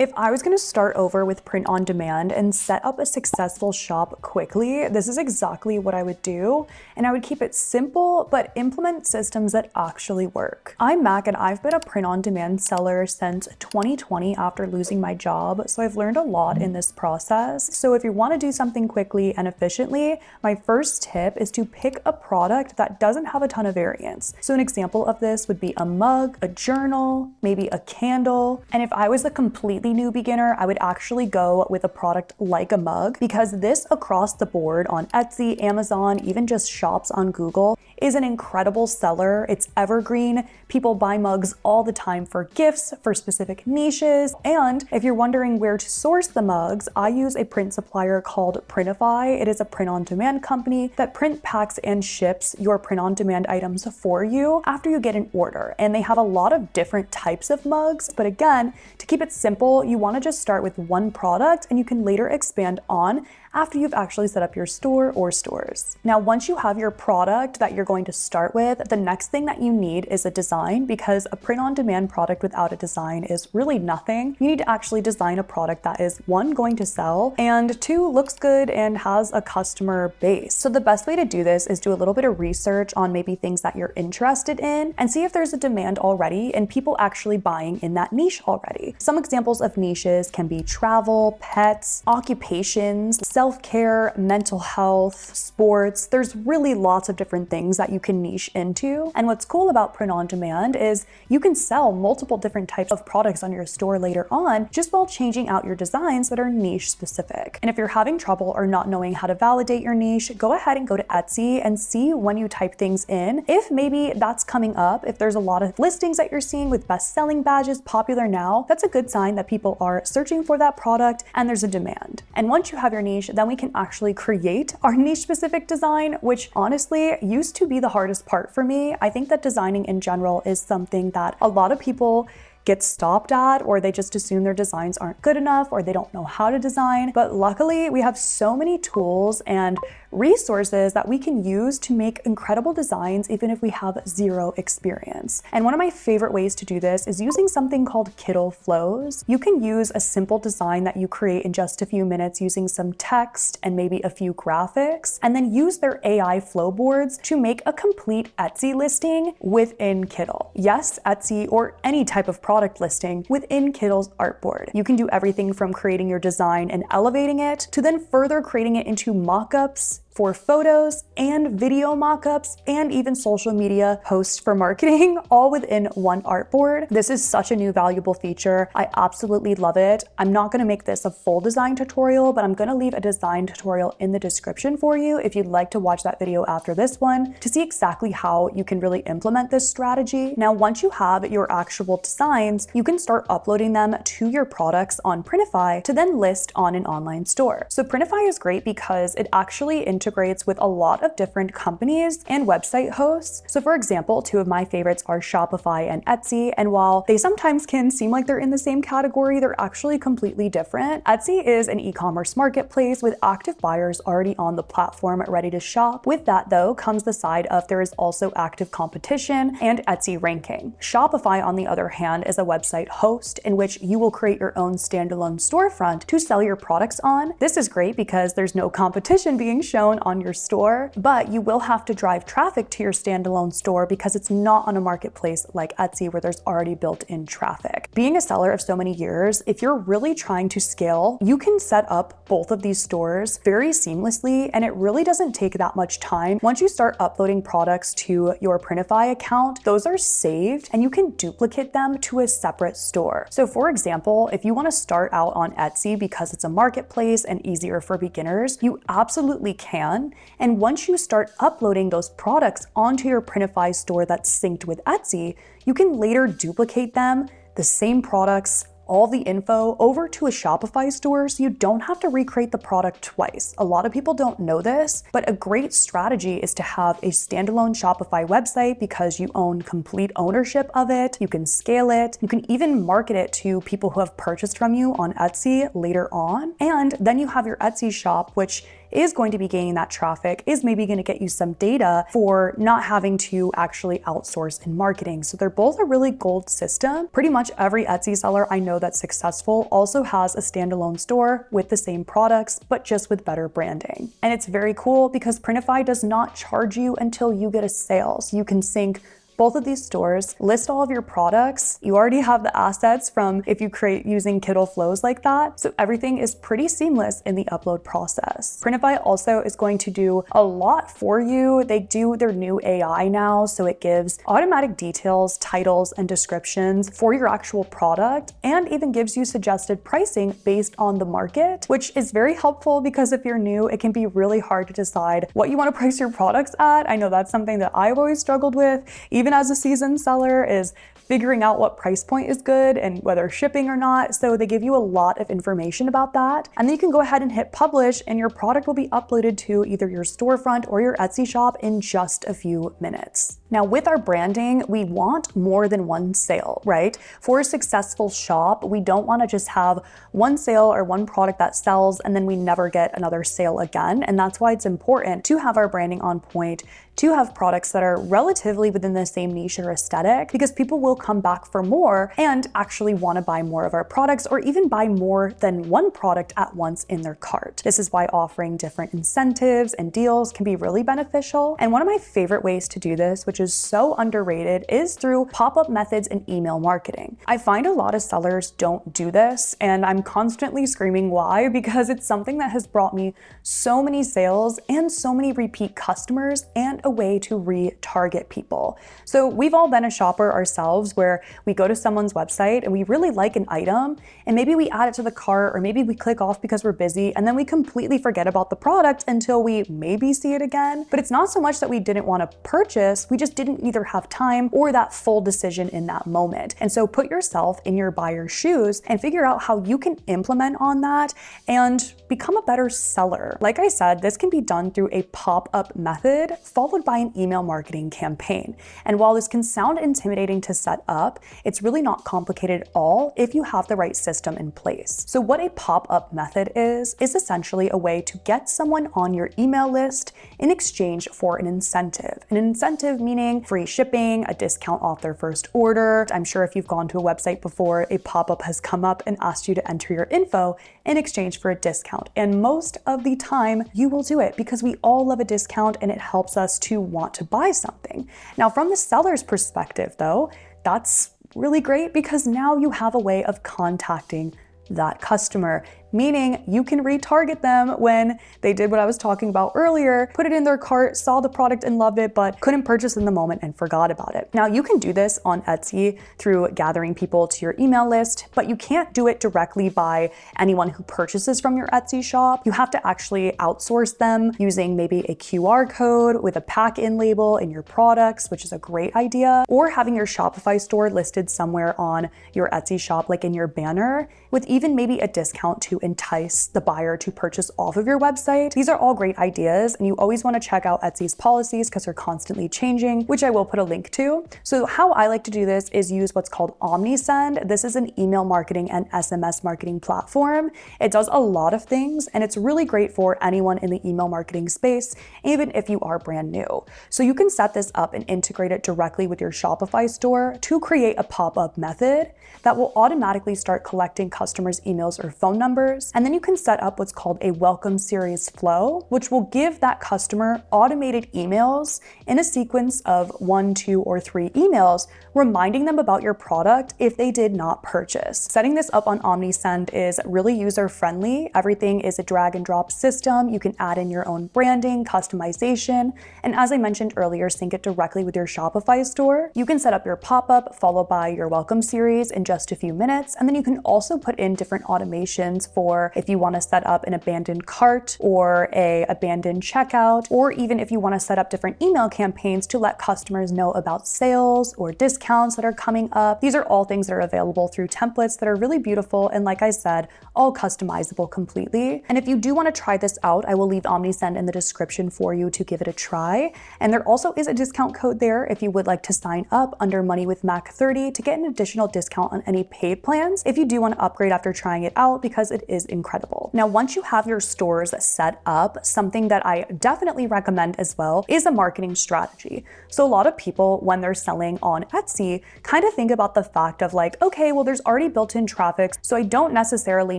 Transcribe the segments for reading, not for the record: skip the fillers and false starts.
If I was going to start over with print on demand and set up a successful shop quickly, this is exactly what I would do. And I would keep it simple, but implement systems that actually work. I'm Mac and I've been a print on demand seller since 2020 after losing my job. So I've learned a lot in this process. So if you want to do something quickly and efficiently, my first tip is to pick a product that doesn't have a ton of variants. So an example of this would be a mug, a journal, maybe a candle. And if I was a completely new beginner, I would actually go with a product like a mug, because this across the board on Etsy, Amazon, even just shops on Google is an incredible seller. It's evergreen. People buy mugs all the time for gifts, for specific niches. And if you're wondering where to source the mugs, I use a print supplier called Printify. It is a print-on-demand company that print, packs, and ships your print-on-demand items for you after you get an order. And they have a lot of different types of mugs. But again, to keep it simple, you want to just start with one product and you can later expand on after you've actually set up your store or stores. Now, once you have your product that you're going to start with, the next thing that you need is a design, because a print-on-demand product without a design is really nothing. You need to actually design a product that is, one, going to sell, and two, looks good and has a customer base. So the best way to do this is do a little bit of research on maybe things that you're interested in and see if there's a demand already and people actually buying in that niche already. Some examples of niches can be travel, pets, occupations, self-care, mental health, sports. There's really lots of different things that you can niche into. And what's cool about print on demand is you can sell multiple different types of products on your store later on, just while changing out your designs that are niche specific. And if you're having trouble or not knowing how to validate your niche, go ahead and go to Etsy and see when you type things in, if maybe that's coming up. If there's a lot of listings that you're seeing with best-selling badges popular now, that's a good sign that people are searching for that product and there's a demand. And once you have your niche, then we can actually create our niche specific design, which honestly used to be the hardest part for me. I think that designing in general is something that a lot of people get stopped at, or they just assume their designs aren't good enough, or they don't know how to design. But luckily we have so many tools and resources that we can use to make incredible designs even if we have zero experience. And one of my favorite ways to do this is using something called Kittle Flows. You can use a simple design that you create in just a few minutes using some text and maybe a few graphics, and then use their AI flow boards to make a complete Etsy listing within Kittle. Yes, Etsy or any type of product listing within Kittle's artboard. You can do everything from creating your design and elevating it to then further creating it into mockups for photos and video mockups and even social media posts for marketing, all within one artboard. This is such a new valuable feature. I absolutely love it. I'm not going to make this a full design tutorial, but I'm going to leave a design tutorial in the description for you if you'd like to watch that video after this one to see exactly how you can really implement this strategy. Now, once you have your actual designs, you can start uploading them to your products on Printify to then list on an online store. So Printify is great because it actually integrates with a lot of different companies and website hosts. So for example, two of my favorites are Shopify and Etsy. And while they sometimes can seem like they're in the same category, they're actually completely different. Etsy is an e-commerce marketplace with active buyers already on the platform ready to shop. With that though comes the side of there is also active competition and Etsy ranking. Shopify, on the other hand, is a website host in which you will create your own standalone storefront to sell your products on. This is great because there's no competition being shown on your store, but you will have to drive traffic to your standalone store because it's not on a marketplace like Etsy where there's already built-in traffic. Being a seller of so many years, if you're really trying to scale, you can set up both of these stores very seamlessly, and it really doesn't take that much time. Once you start uploading products to your Printify account, those are saved and you can duplicate them to a separate store. So for example, if you want to start out on Etsy because it's a marketplace and easier for beginners, you absolutely can. And once you start uploading those products onto your Printify store that's synced with Etsy, you can later duplicate them, the same products, all the info over to a Shopify store so you don't have to recreate the product twice. A lot of people don't know this, but a great strategy is to have a standalone Shopify website because you own complete ownership of it. You can scale it. You can even market it to people who have purchased from you on Etsy later on. And then you have your Etsy shop, which is going to be gaining that traffic, is maybe going to get you some data for not having to actually outsource in marketing. So they're both a really gold system. Pretty much every Etsy seller I know that's successful also has a standalone store with the same products, but just with better branding. And it's very cool because Printify does not charge you until you get a sale. So you can sync both of these stores, list all of your products. You already have the assets from if you create using Kittle flows like that. So everything is pretty seamless in the upload process. Printify also is going to do a lot for you. They do their new AI now, so it gives automatic details, titles, and descriptions for your actual product, and even gives you suggested pricing based on the market, which is very helpful because if you're new, it can be really hard to decide what you want to price your products at. I know that's something that I've always struggled with, even as a seasoned seller, is figuring out what price point is good and whether shipping or not. So they give you a lot of information about that. And then you can go ahead and hit publish and your product will be uploaded to either your storefront or your Etsy shop in just a few minutes. Now with our branding, we want more than one sale, right? For a successful shop, we don't want to just have one sale or one product that sells and then we never get another sale again. And that's why it's important to have our branding on point, to have products that are relatively within the same niche or aesthetic, because people will come back for more and actually want to buy more of our products or even buy more than one product at once in their cart. This is why offering different incentives and deals can be really beneficial. And one of my favorite ways to do this, which is so underrated, is through pop-up methods and email marketing. I find a lot of sellers don't do this, and I'm constantly screaming why, because it's something that has brought me so many sales and so many repeat customers and a way to retarget people. So we've all been a shopper ourselves where we go to someone's website and we really like an item and maybe we add it to the cart or maybe we click off because we're busy and then we completely forget about the product until we maybe see it again. But it's not so much that we didn't want to purchase, we just didn't either have time or that full decision in that moment. And so put yourself in your buyer's shoes and figure out how you can implement on that and become a better seller. Like I said, this can be done through a pop-up method followed by an email marketing campaign. And while this can sound intimidating to set up, it's really not complicated at all if you have the right system in place. So what a pop-up method is essentially a way to get someone on your email list in exchange for an incentive. An incentive meaning free shipping, a discount off their first order. I'm sure if you've gone to a website before, a pop-up has come up and asked you to enter your info in exchange for a discount. And most of the time you will do it because we all love a discount and it helps us to want to buy something. Now, from the seller's perspective though, that's really great because now you have a way of contacting that customer, meaning you can retarget them when they did what I was talking about earlier, put it in their cart, saw the product and loved it, but couldn't purchase in the moment and forgot about it. Now you can do this on Etsy through gathering people to your email list, but you can't do it directly by anyone who purchases from your Etsy shop. You have to actually outsource them using maybe a QR code with a pack-in label in your products, which is a great idea, or having your Shopify store listed somewhere on your Etsy shop, like in your banner, with even maybe a discount to entice the buyer to purchase off of your website. These are all great ideas, and you always want to check out Etsy's policies because they're constantly changing, which I will put a link to. So how I like to do this is use what's called OmniSend. This is an email marketing and SMS marketing platform. It does a lot of things, and it's really great for anyone in the email marketing space, even if you are brand new. So you can set this up and integrate it directly with your Shopify store to create a pop-up method that will automatically start collecting customers' emails or phone numbers. And then you can set up what's called a welcome series flow, which will give that customer automated emails in a sequence of 1, 2, or 3 emails, reminding them about your product if they did not purchase. Setting this up on OmniSend is really user-friendly. Everything is a drag and drop system. You can add in your own branding, customization, and as I mentioned earlier, sync it directly with your Shopify store. You can set up your pop-up followed by your welcome series in just a few minutes, and then you can also put in different automations for if you want to set up an abandoned cart or a abandoned checkout, or even if you want to set up different email campaigns to let customers know about sales or discounts that are coming up. These are all things that are available through templates that are really beautiful and, like I said, all customizable completely. And if you do want to try this out, I will leave OmniSend in the description for you to give it a try. And there also is a discount code there if you would like to sign up under Money with Mac 30 to get an additional discount on any paid plans if you do want to upgrade after trying it out, because it is incredible. Now, once you have your stores set up, something that I definitely recommend as well is a marketing strategy. So a lot of people, when they're selling on Etsy, kind of think about the fact of like, okay, well, there's already built-in traffic, so I don't necessarily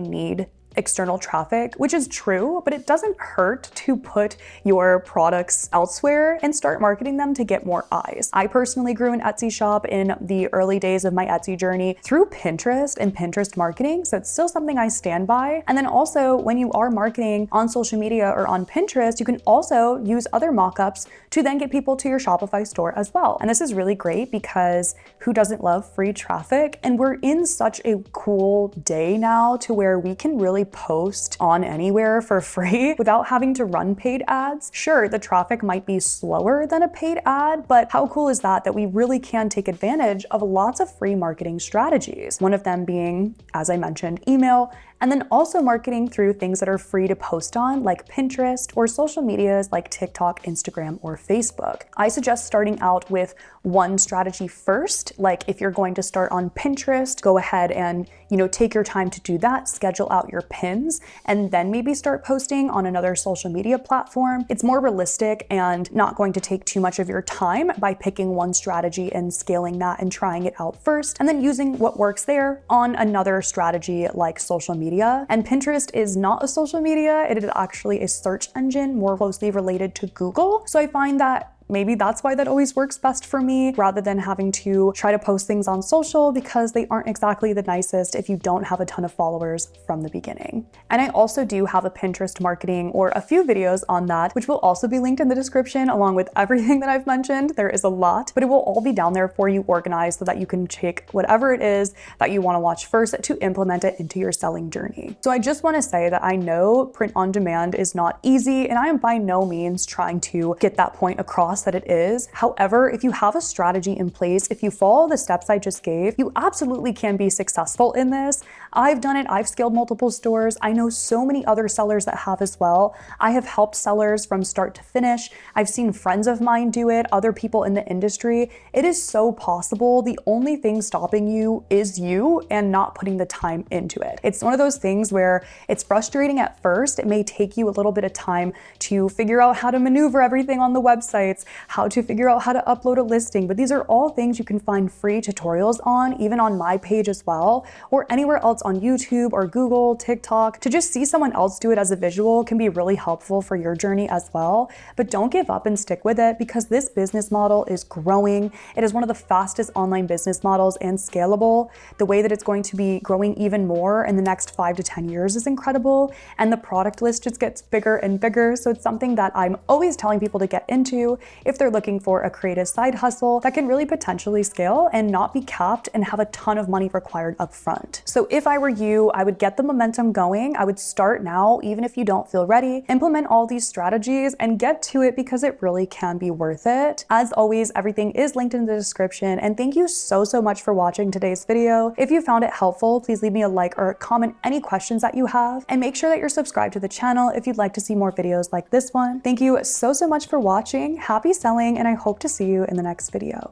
need external traffic, which is true, but it doesn't hurt to put your products elsewhere and start marketing them to get more eyes. I personally grew an Etsy shop in the early days of my Etsy journey through Pinterest and Pinterest marketing, so it's still something I stand by. And then also, when you are marketing on social media or on Pinterest, you can also use other mockups to then get people to your Shopify store as well. And this is really great because who doesn't love free traffic? And we're in such a cool day now to where we can really post on anywhere for free without having to run paid ads. Sure, the traffic might be slower than a paid ad, but how cool is that we really can take advantage of lots of free marketing strategies. One of them being, as I mentioned, email, and then also marketing through things that are free to post on, like Pinterest, or social medias like TikTok, Instagram, or Facebook. I suggest starting out with one strategy first. Like if you're going to start on Pinterest, go ahead and, take your time to do that, schedule out your pins, and then maybe start posting on another social media platform. It's more realistic and not going to take too much of your time by picking one strategy and scaling that and trying it out first, and then using what works there on another strategy like social media. And Pinterest is not a social media, it is actually a search engine more closely related to Google. So I find that maybe that's why that always works best for me, rather than having to try to post things on social, because they aren't exactly the nicest if you don't have a ton of followers from the beginning. And I also do have a Pinterest marketing or a few videos on that, which will also be linked in the description along with everything that I've mentioned. There is a lot, but it will all be down there for you organized so that you can take whatever it is that you want to watch first to implement it into your selling journey. So I just want to say that I know print on demand is not easy, and I am by no means trying to get that point across that it is. However, if you have a strategy in place, if you follow the steps I just gave, you absolutely can be successful in this. I've done it. I've scaled multiple stores. I know so many other sellers that have as well. I have helped sellers from start to finish. I've seen friends of mine do it, other people in the industry. It is so possible. The only thing stopping you is you and not putting the time into it. It's one of those things where it's frustrating at first. It may take you a little bit of time to figure out how to maneuver everything on the websites, how to figure out how to upload a listing, but these are all things you can find free tutorials on, even on my page as well, or anywhere else on YouTube or Google, TikTok. To just see someone else do it as a visual can be really helpful for your journey as well. But don't give up and stick with it, because this business model is growing. It is one of the fastest online business models and scalable. The way that it's going to be growing even more in the next 5 to 10 years is incredible. And the product list just gets bigger and bigger. So it's something that I'm always telling people to get into if they're looking for a creative side hustle that can really potentially scale and not be capped and have a ton of money required up front. So if I were you, I would get the momentum going. I would start now, even if you don't feel ready. Implement all these strategies and get to it, because it really can be worth it. As always, everything is linked in the description. And thank you so much for watching today's video. If you found it helpful, please leave me a like or comment any questions that you have, and make sure that you're subscribed to the channel if you'd like to see more videos like this one. Thank you so much for watching. Happy selling, and I hope to see you in the next video.